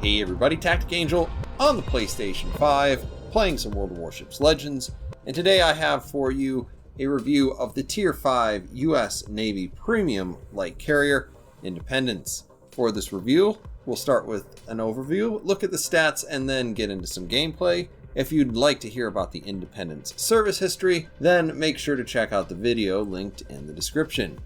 Hey everybody, TacticAngel on the PlayStation 5, playing some World of Warships Legends, and today I have for you a review of the Tier 5 US Navy Premium Light Carrier, Independence. For this review, we'll start with an overview, look at the stats, and then get into some gameplay. If you'd like to hear about the Independence service history, then make sure to check out the video linked in the description.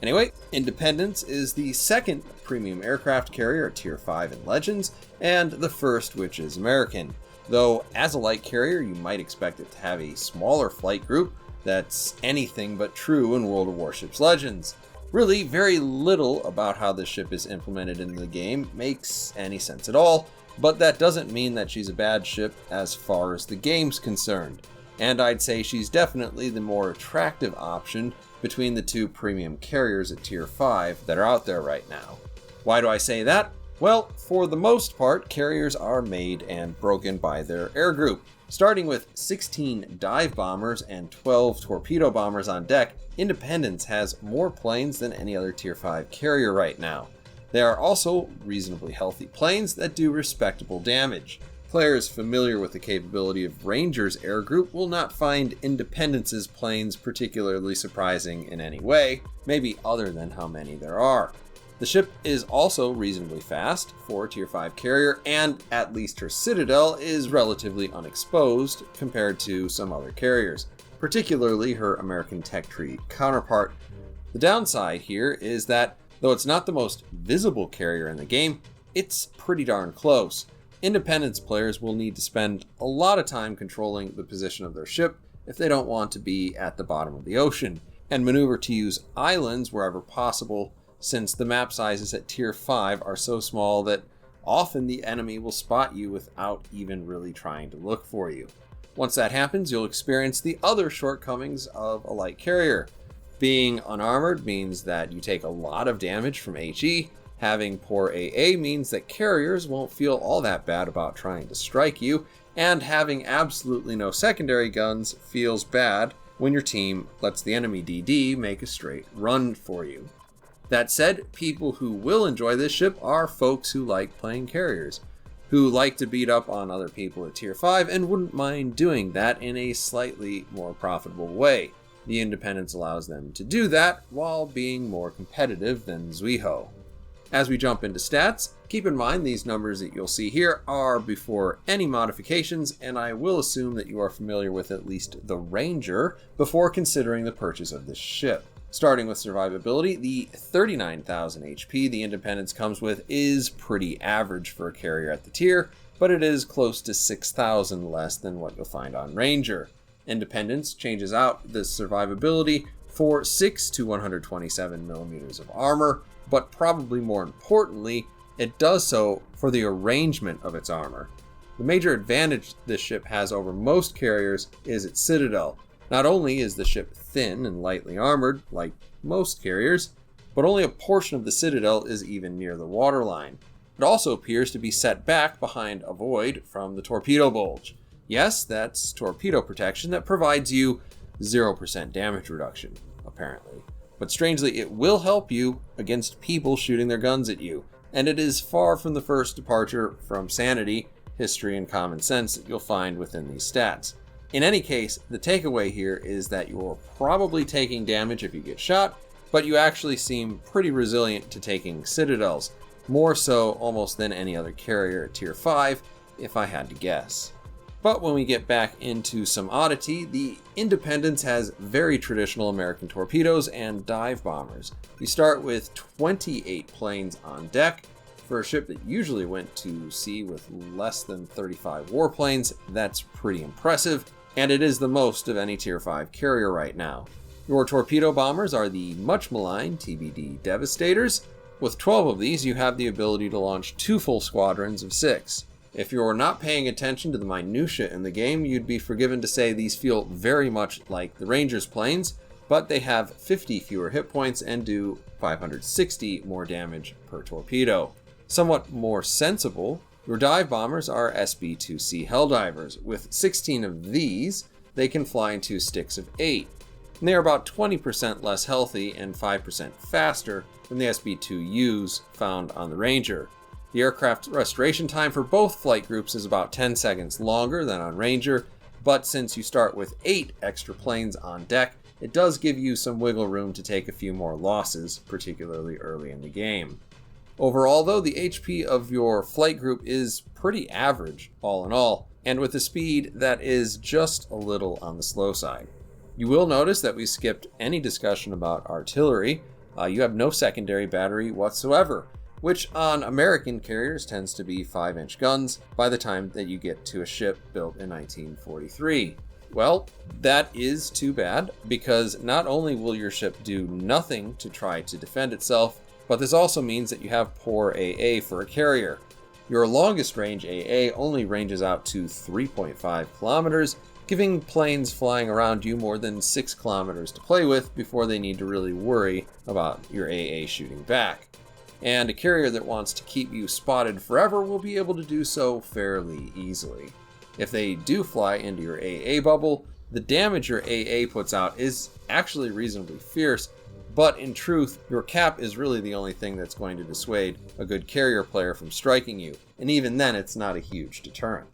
Anyway, Independence is the second premium aircraft carrier at Tier 5 in Legends, and the first which is American. Though, as a light carrier, you might expect it to have a smaller flight group. That's anything but true in World of Warships Legends. Really, very little about how this ship is implemented in the game makes any sense at all, but that doesn't mean that she's a bad ship as far as the game's concerned. And I'd say she's definitely the more attractive option between the two premium carriers at Tier 5 that are out there right now. Why do I say that? Well, for the most part, carriers are made and broken by their air group. Starting with 16 dive bombers and 12 torpedo bombers on deck, Independence has more planes than any other Tier 5 carrier right now. They are also reasonably healthy planes that do respectable damage. Players familiar with the capability of Ranger's air group will not find Independence's planes particularly surprising in any way, maybe other than how many there are. The ship is also reasonably fast for a Tier 5 carrier, and at least her citadel is relatively unexposed compared to some other carriers, particularly her American tech tree counterpart. The downside here is that, though it's not the most visible carrier in the game, it's pretty darn close. Independence players will need to spend a lot of time controlling the position of their ship if they don't want to be at the bottom of the ocean, and maneuver to use islands wherever possible, since the map sizes at Tier 5 are so small that often the enemy will spot you without even really trying to look for you. Once that happens, you'll experience the other shortcomings of a light carrier. Being unarmored means that you take a lot of damage from HE. Having poor AA means that carriers won't feel all that bad about trying to strike you, and having absolutely no secondary guns feels bad when your team lets the enemy DD make a straight run for you. That said, people who will enjoy this ship are folks who like playing carriers, who like to beat up on other people at Tier 5 and wouldn't mind doing that in a slightly more profitable way. The Independence allows them to do that while being more competitive than Zuiho. As we jump into stats, keep in mind these numbers that you'll see here are before any modifications, and I will assume that you are familiar with at least the Ranger before considering the purchase of this ship. Starting with survivability, the 39,000 HP the Independence comes with is pretty average for a carrier at the tier, but it is close to 6,000 less than what you'll find on Ranger. Independence changes out this survivability for 6 to 127 millimeters of armor, but probably more importantly, it does so for the arrangement of its armor. The major advantage this ship has over most carriers is its citadel. Not only is the ship thin and lightly armored, like most carriers, but only a portion of the citadel is even near the waterline. It also appears to be set back behind a void from the torpedo bulge. Yes, that's torpedo protection that provides you 0% damage reduction, apparently. But strangely, it will help you against people shooting their guns at you, and it is far from the first departure from sanity, history, and common sense that you'll find within these stats. In any case, the takeaway here is that you're probably taking damage if you get shot, but you actually seem pretty resilient to taking citadels, more so almost than any other carrier at Tier 5, if I had to guess. But when we get back into some oddity, the Independence has very traditional American torpedoes and dive bombers. You start with 28 planes on deck. For a ship that usually went to sea with less than 35 warplanes, that's pretty impressive, and it is the most of any Tier 5 carrier right now. Your torpedo bombers are the much maligned TBD Devastators. With 12 of these, you have the ability to launch 2 full squadrons of 6. If you're not paying attention to the minutiae in the game, you'd be forgiven to say these feel very much like the Ranger's planes, but they have 50 fewer hit points and do 560 more damage per torpedo. Somewhat more sensible, your dive bombers are SB-2C Helldivers. With 16 of these, they can fly into sticks of 8. And they are about 20% less healthy and 5% faster than the SB-2Us found on the Ranger. The aircraft restoration time for both flight groups is about 10 seconds longer than on Ranger, but since you start with 8 extra planes on deck, it does give you some wiggle room to take a few more losses, particularly early in the game. Overall though, the HP of your flight group is pretty average, all in all, and with a speed that is just a little on the slow side. You will notice that we skipped any discussion about artillery. You have no secondary battery whatsoever, which on American carriers tends to be 5-inch guns by the time that you get to a ship built in 1943. Well, that is too bad, because not only will your ship do nothing to try to defend itself, but this also means that you have poor AA for a carrier. Your longest range AA only ranges out to 3.5 kilometers, giving planes flying around you more than 6 kilometers to play with before they need to really worry about your AA shooting back. And a carrier that wants to keep you spotted forever will be able to do so fairly easily. If they do fly into your AA bubble, the damage your AA puts out is actually reasonably fierce, but in truth, your cap is really the only thing that's going to dissuade a good carrier player from striking you, and even then it's not a huge deterrent.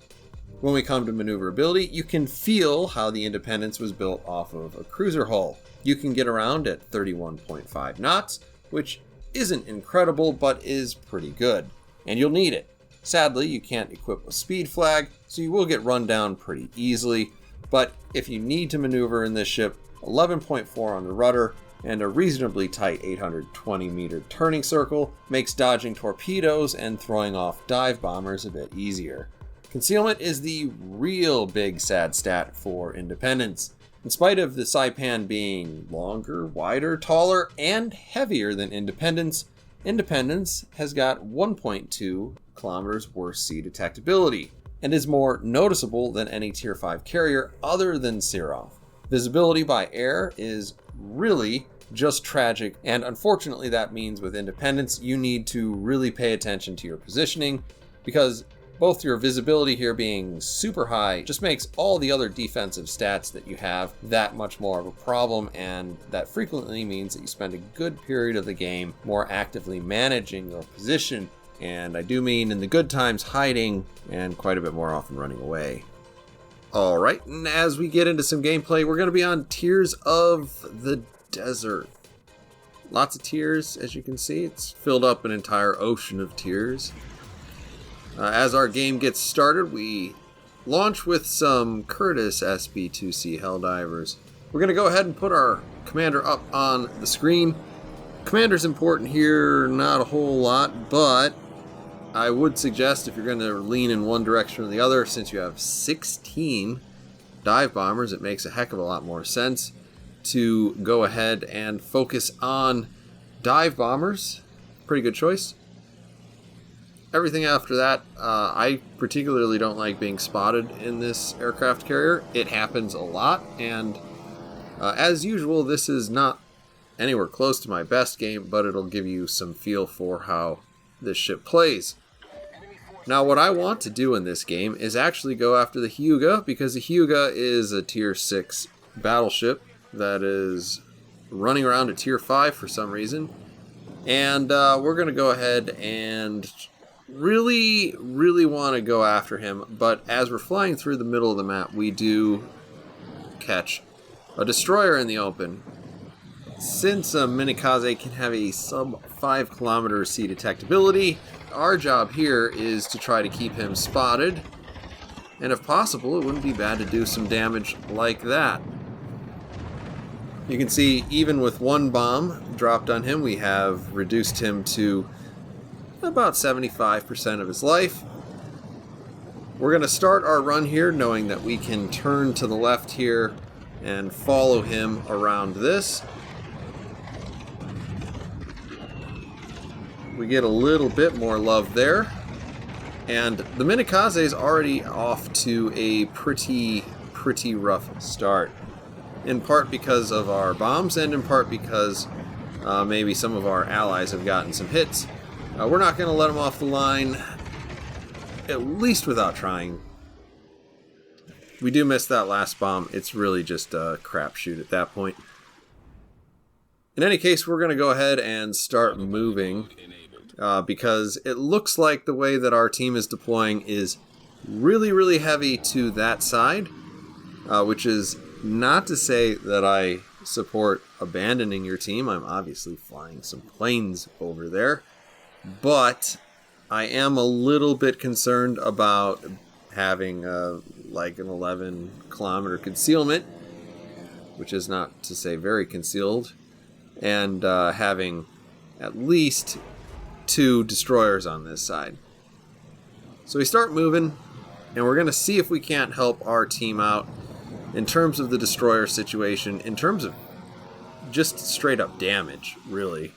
When we come to maneuverability, you can feel how the Independence was built off of a cruiser hull. You can get around at 31.5 knots, which isn't incredible, but is pretty good, and you'll need it. Sadly, you can't equip a speed flag, so you will get run down pretty easily, but if you need to maneuver in this ship, 11.4 on the rudder and a reasonably tight 820 meter turning circle makes dodging torpedoes and throwing off dive bombers a bit easier. Concealment is the real big sad stat for Independence. In spite of the Saipan being longer, wider, taller, and heavier than Independence, Independence has got 1.2 kilometers worse sea detectability, and is more noticeable than any Tier 5 carrier other than Seraph. Visibility by air is really just tragic, and unfortunately that means with Independence you need to really pay attention to your positioning, because both your visibility here being super high just makes all the other defensive stats that you have that much more of a problem, and that frequently means that you spend a good period of the game more actively managing your position, and I do mean in the good times hiding, and quite a bit more often running away. Alright, and as we get into some gameplay, we're going to be on Tears of the Desert. Lots of tears, as you can see. It's filled up an entire ocean of tears. As our game gets started, we launch with some Curtiss SB-2C Helldivers. We're going to go ahead and put our commander up on the screen. Commander's important here, not a whole lot, but I would suggest if you're going to lean in one direction or the other, since you have 16 dive bombers, it makes a heck of a lot more sense to go ahead and focus on dive bombers. Pretty good choice. Everything after that, I particularly don't like being spotted in this aircraft carrier. It happens a lot, and as usual, this is not anywhere close to my best game, but it'll give you some feel for how this ship plays. Now, what I want to do in this game is actually go after the Hyuga, because the Hyuga is a Tier 6 battleship that is running around at Tier 5 for some reason. And we're going to go ahead and really want to go after him. But as we're flying through the middle of the map, we do catch a destroyer in the open. Since a Minikaze can have a sub 5 kilometer sea detectability, our job here is to try to keep him spotted. And if possible, it wouldn't be bad to do some damage like that. You can see, even with one bomb dropped on him, we have reduced him to about 75% of his life. We're going to start our run here knowing that we can turn to the left here and follow him around this. We get a little bit more love there. And the Minikaze is already off to a pretty rough start. In part because of our bombs, and in part because maybe some of our allies have gotten some hits. We're not going to let them off the line, at least without trying. We do miss that last bomb. It's really just a crapshoot at that point. In any case, we're going to go ahead and start moving because it looks like the way that our team is deploying is really, really heavy to that side, which is not to say that I support abandoning your team. I'm obviously flying some planes over there, but I am a little bit concerned about having like an 11-kilometer concealment, which is not to say very concealed, and having at least 2 destroyers on this side. So we start moving, and we're going to see if we can't help our team out in terms of the destroyer situation, in terms of just straight up damage, really.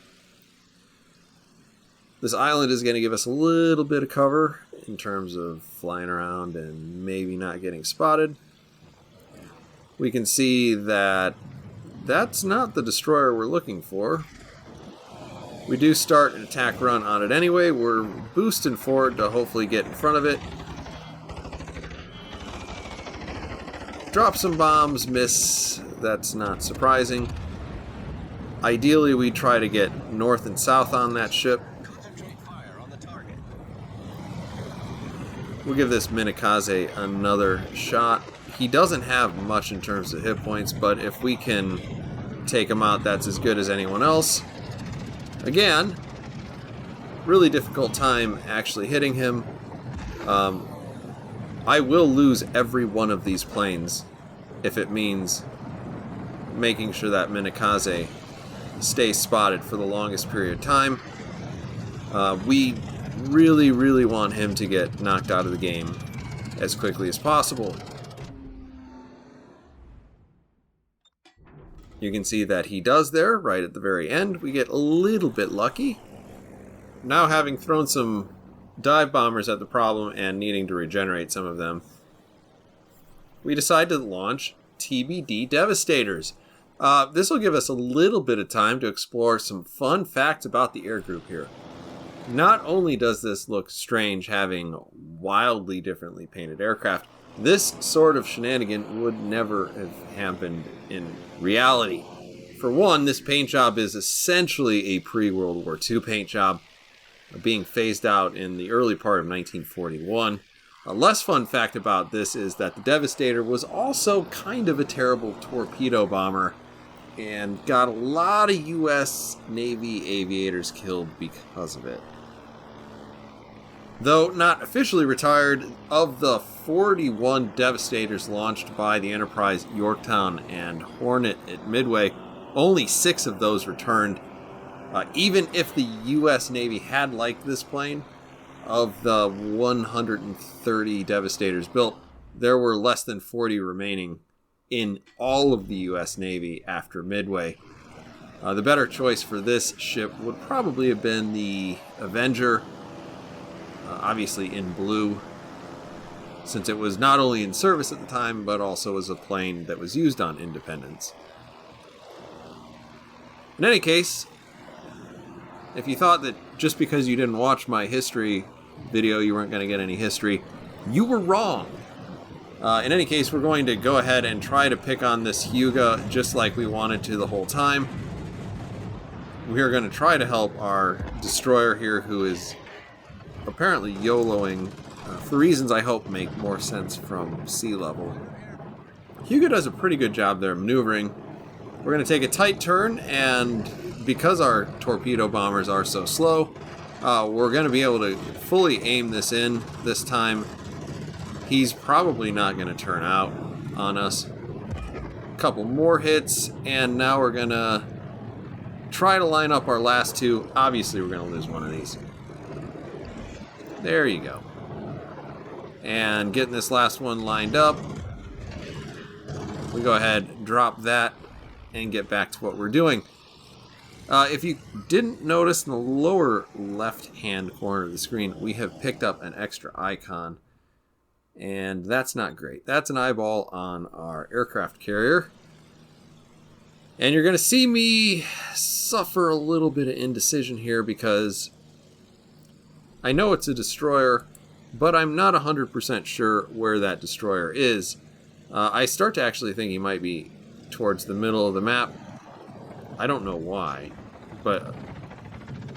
This island is going to give us a little bit of cover in terms of flying around and maybe not getting spotted. We can see that that's not the destroyer we're looking for. We do start an attack run on it anyway. We're boosting forward to hopefully get in front of it. Drop some bombs, miss. That's not surprising. Ideally, we try to get north and south on that ship. We'll give this Minakaze another shot. He doesn't have much in terms of hit points, but if we can take him out, that's as good as anyone else. Again, really difficult time actually hitting him. I will lose every one of these planes if it means making sure that Minakaze stays spotted for the longest period of time. We really, really want him to get knocked out of the game as quickly as possible. You can see that he does there, right at the very end. We get a little bit lucky. Now, having thrown some dive bombers at the problem and needing to regenerate some of them, we decide to launch TBD Devastators. This will give us a little bit of time to explore some fun facts about the air group here. Not only does this look strange having wildly differently painted aircraft, this sort of shenanigan would never have happened in reality. For one, this paint job is essentially a pre-World War II paint job, being phased out in the early part of 1941. A less fun fact about this is that the Devastator was also kind of a terrible torpedo bomber and got a lot of U.S. Navy aviators killed because of it. Though not officially retired, of the 41 Devastators launched by the Enterprise Yorktown and Hornet at Midway, only 6 of those returned. Even if the U.S. Navy had liked this plane, of the 130 Devastators built, there were less than 40 remaining in all of the U.S. Navy after Midway. The better choice for this ship would probably have been the Avenger, obviously in blue, since it was not only in service at the time, but also as a plane that was used on Independence. In any case, if you thought that just because you didn't watch my history video, you weren't going to get any history, you were wrong. In any case, we're going to go ahead and try to pick on this Hyuga just like we wanted to the whole time. We are going to try to help our destroyer here, who is apparently YOLOing for reasons I hope make more sense from sea level. Hyuga does a pretty good job there maneuvering. We're going to take a tight turn, and because our torpedo bombers are so slow, we're going to be able to fully aim this in this time. He's probably not going to turn out on us. A couple more hits, and now we're going to try to line up our last 2. Obviously, we're going to lose one of these. There you go. And getting this last one lined up, we go ahead, drop that, and get back to what we're doing. If you didn't notice in the lower left-hand corner of the screen, we have picked up an extra icon. And that's not great. That's an eyeball on our aircraft carrier. And you're going to see me suffer a little bit of indecision here because I know it's a destroyer, but I'm not 100% sure where that destroyer is. I start to actually think he might be towards the middle of the map. I don't know why, but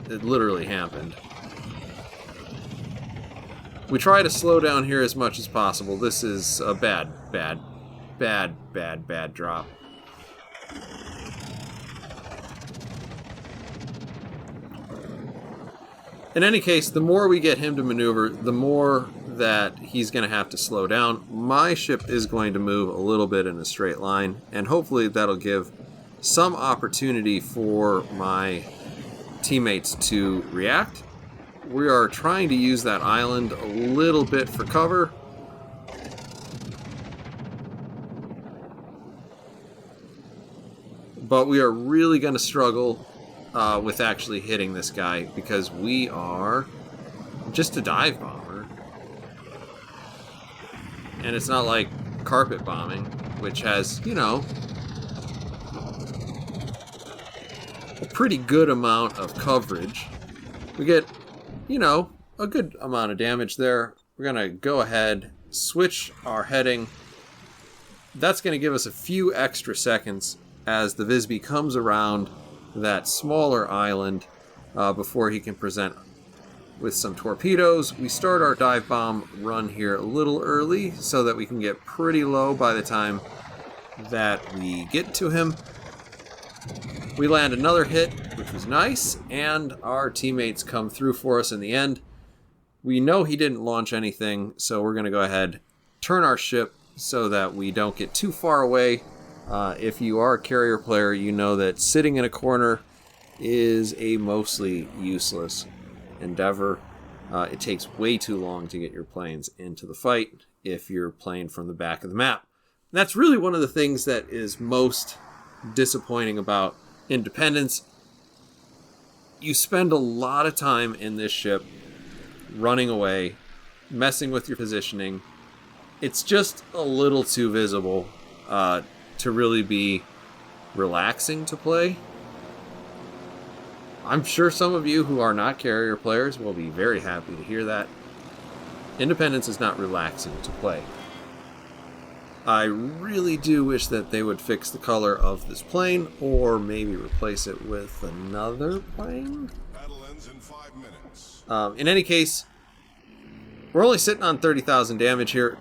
it literally happened. We try to slow down here as much as possible. This is a bad drop. In any case, the more we get him to maneuver, the more that he's going to have to slow down. My ship is going to move a little bit in a straight line, and hopefully that'll give some opportunity for my teammates to react. We are trying to use that island a little bit for cover. But we are really going to struggle with actually hitting this guy because we are just a dive bomber. And it's not like carpet bombing, which has, you know, a pretty good amount of coverage. We get, you know, a good amount of damage there. We're going to go ahead, switch our heading. That's going to give us a few extra seconds as the Visby comes around that smaller island before he can present with some torpedoes. We start our dive bomb run here a little early so that we can get pretty low by the time that we get to him. We land another hit, which was nice, and our teammates come through for us in the end. We know he didn't launch anything, so we're going to go ahead, turn our ship so that we don't get too far away. If you are a carrier player, you know that sitting in a corner is a mostly useless endeavor. It takes way too long to get your planes into the fight if you're playing from the back of the map. And that's really one of the things that is most disappointing about Independence. You spend a lot of time in this ship running away, messing with your positioning. It's just a little too visible to really be relaxing to play. I'm sure some of you who are not carrier players will be very happy to hear that. Independence is not relaxing to play. I really do wish that they would fix the color of this plane, or maybe replace it with another plane. Battle ends in 5 minutes. In any case, we're only sitting on 30,000 damage here,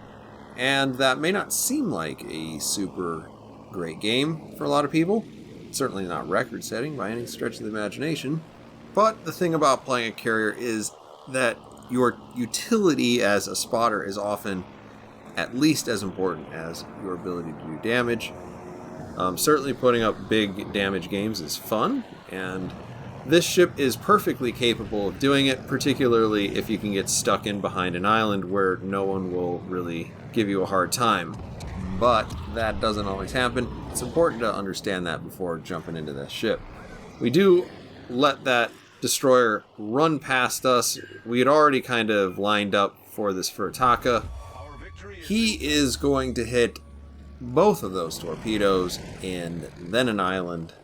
and that may not seem like a super great game for a lot of people. Certainly not record-setting by any stretch of the imagination. But the thing about playing a carrier is that your utility as a spotter is often at least as important as your ability to do damage. Certainly putting up big damage games is fun, and this ship is perfectly capable of doing it, particularly if you can get stuck in behind an island where no one will really give you a hard time. But that doesn't always happen. It's important to understand that before jumping into this ship. We do let that destroyer run past us. We had already kind of lined up for this Furitaka. He is going to hit both of those torpedoes and then an island.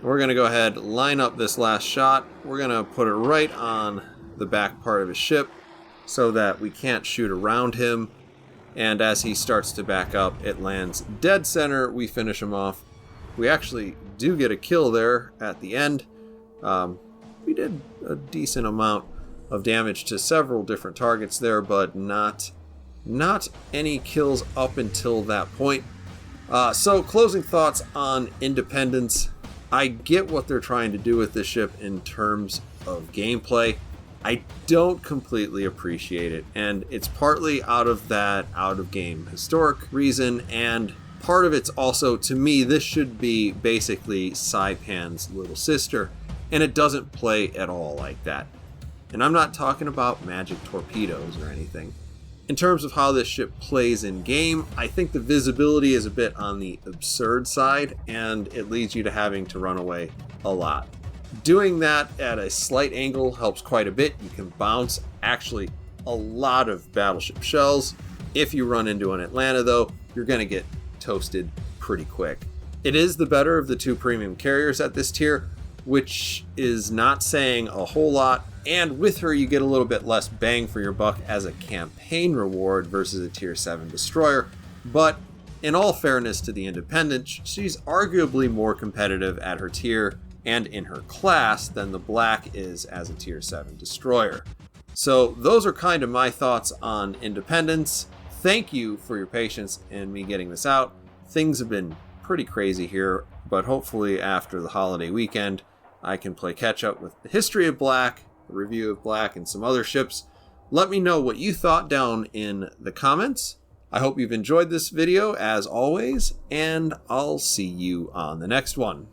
We're going to go ahead, line up this last shot. We're going to put it right on the back part of his ship so that we can't shoot around him. And as he starts to back up, it lands dead center. We finish him off. We actually do get a kill there at the end. We did a decent amount of damage to several different targets there, but not any kills up until that point. So closing thoughts on Independence. I get what they're trying to do with this ship in terms of gameplay. I don't completely appreciate it, and it's partly out of that out-of-game historic reason, and part of it's also, to me, this should be basically Saipan's little sister, and it doesn't play at all like that. And I'm not talking about magic torpedoes or anything. In terms of how this ship plays in game, I think the visibility is a bit on the absurd side, and it leads you to having to run away a lot. Doing that at a slight angle helps quite a bit. You can bounce actually a lot of battleship shells. If you run into an Atlanta, though, you're going to get toasted pretty quick. It is the better of the two premium carriers at this tier, which is not saying a whole lot. And with her, you get a little bit less bang for your buck as a campaign reward versus a tier 7 destroyer. But in all fairness to the Independent, she's arguably more competitive at her tier, and in her class than the Black is as a Tier 7 destroyer. So those are kind of my thoughts on Independence. Thank you for your patience in me getting this out. Things have been pretty crazy here, but hopefully after the holiday weekend, I can play catch up with the history of Black, a review of Black, and some other ships. Let me know what you thought down in the comments. I hope you've enjoyed this video as always, and I'll see you on the next one.